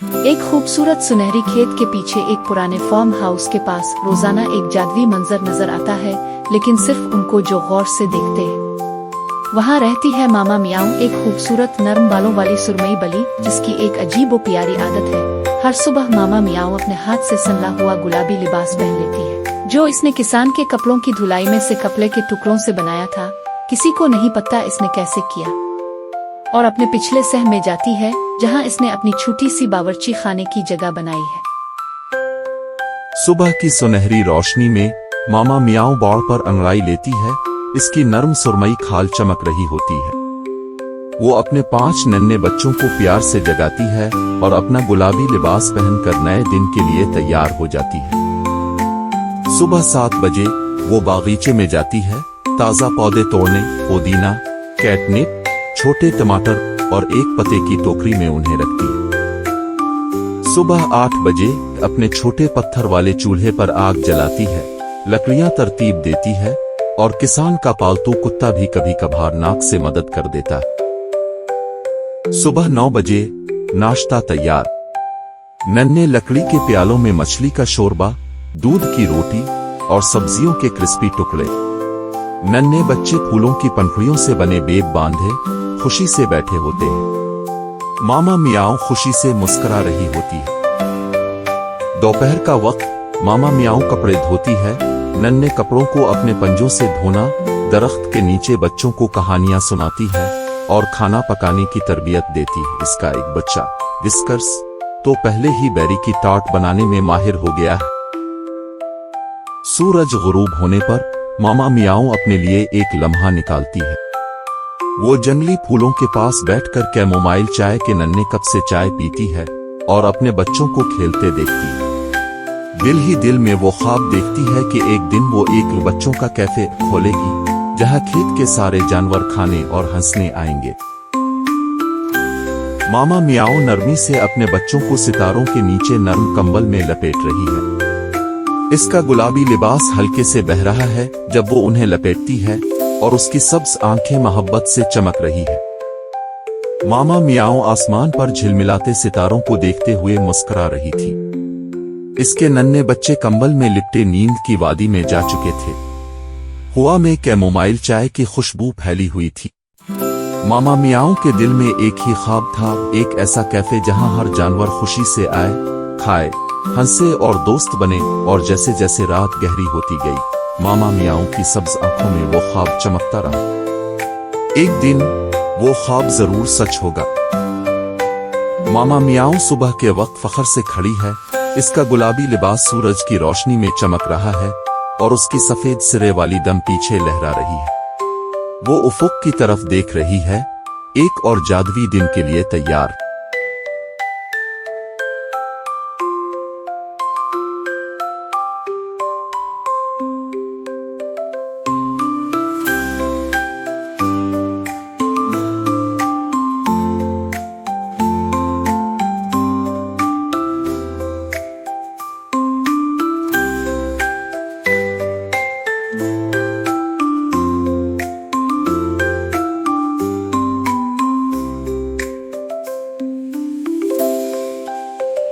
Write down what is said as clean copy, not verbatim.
एक खूबसूरत सुनहरी खेत के पीछे एक पुराने फार्म हाउस के पास रोजाना एक जादुई मंजर नजर आता है, लेकिन सिर्फ उनको जो गौर से देखते हैं। वहाँ रहती है मामा मियाऊ, एक खूबसूरत नरम बालों वाली सुरमई बली, जिसकी एक अजीब व प्यारी आदत है। हर सुबह मामा मियाऊ अपने हाथ से सनला हुआ गुलाबी लिबास पहन लेती है, जो इसने किसान के कपड़ों की धुलाई में से कपड़े के टुकड़ों से बनाया था। किसी को नहीं पता इसने कैसे किया, और अपने पिछले शहर में जाती है, जहां इसने अपनी छोटी सी बावर्ची खाने की जगह बनाई है। सुबह की सुनहरी रोशनी में मामा मियाऊ बाड़ पर अंगड़ाई लेती है। इसकी नरम सुरमई खाल चमक रही होती है। वो अपने 5 नन्हे बच्चों को प्यार से जगाती है और अपना गुलाबी लिबास पहनकर नए दिन के लिए तैयार हो जाती है। सुबह 7 बजे वो बागीचे में जाती है, ताजा पौधे तोड़ने, पुदीना, कैटनिप, छोटे टमाटर और एक पत्ते की टोकरी में उन्हें रखती है। सुबह 8 बजे अपने छोटे पत्थर वाले चूल्हे पर आग जलाती है, लकड़ियां तरतीब देती है और किसान का पालतू कुत्ता भी कभी कभार नाक से मदद कर देता है। सुबह 9 बजे नाश्ता तैयार, नन्हे लकड़ी के प्यालों में मछली का शोरबा, दूध की रोटी और सब्जियों के क्रिस्पी टुकड़े। नन्हे बच्चे फूलों की पंखुड़ियों से बने बेब बांधे खुशी से बैठे होते हैं। मामा मियाऊ खुशी से मुस्कुरा रही होती है। दोपहर का वक्त मामा मियाऊ कपड़े धोती है, नन्हे कपड़ों को अपने पंजों से धोना, दरख्त के नीचे बच्चों को कहानियां सुनाती है और खाना पकाने की तरबियत देती है। इसका एक बच्चा विस्कर्स तो पहले ही बेरी की टार्ट बनाने में माहिर हो गया है। सूरज गुरूब होने पर मामा मियाऊ अपने लिए एक लम्हा निकालती है। वो जंगली फूलों के पास बैठकर कैमोमाइल चाय के नन्हे कप से चाय पीती है और अपने बच्चों को खेलते देखती है। दिल ही दिल में वो ख्वाब देखती है कि एक दिन वो एक बच्चों का कैफे खोलेगी, जहां खेत के सारे जानवर खाने और हंसने आएंगे। मामा मियाऊ नरमी से अपने बच्चों को सितारों के नीचे नरम कंबल में लपेट रही है। इसका गुलाबी लिबास हल्के से बह रहा है जब वो उन्हें लपेटती है और उसकी सब्ज आंखें मोहब्बत से चमक रही है। मामा मियाऊ आसमान पर झिलमिलाते सितारों को देखते हुए मुस्कुरा रही थी। इसके नन्हे बच्चे कंबल में लिपटे नींद की वादी में जा चुके थे। हवा में कैमोमाइल चाय की खुशबू फैली हुई थी। मामा मियाऊ के दिल में एक ही ख्वाब था, एक ऐसा कैफे जहां हर जानवर खुशी से आए, खाए, हंसे और दोस्त बने। और जैसे जैसे रात गहरी होती गई, मामा मियाऊ की सब्ज आंखों में वो ख्वाब चमकता रहा। एक दिन वो ख्वाब जरूर सच होगा। मामा मियाऊ सुबह के वक्त फख्र से खड़ी है। इसका गुलाबी लिबास सूरज की रोशनी में चमक रहा है और उसकी सफेद सिरे वाली दम पीछे लहरा रही है। वो उफुक की तरफ देख रही है, एक और जादुई दिन के लिए तैयार।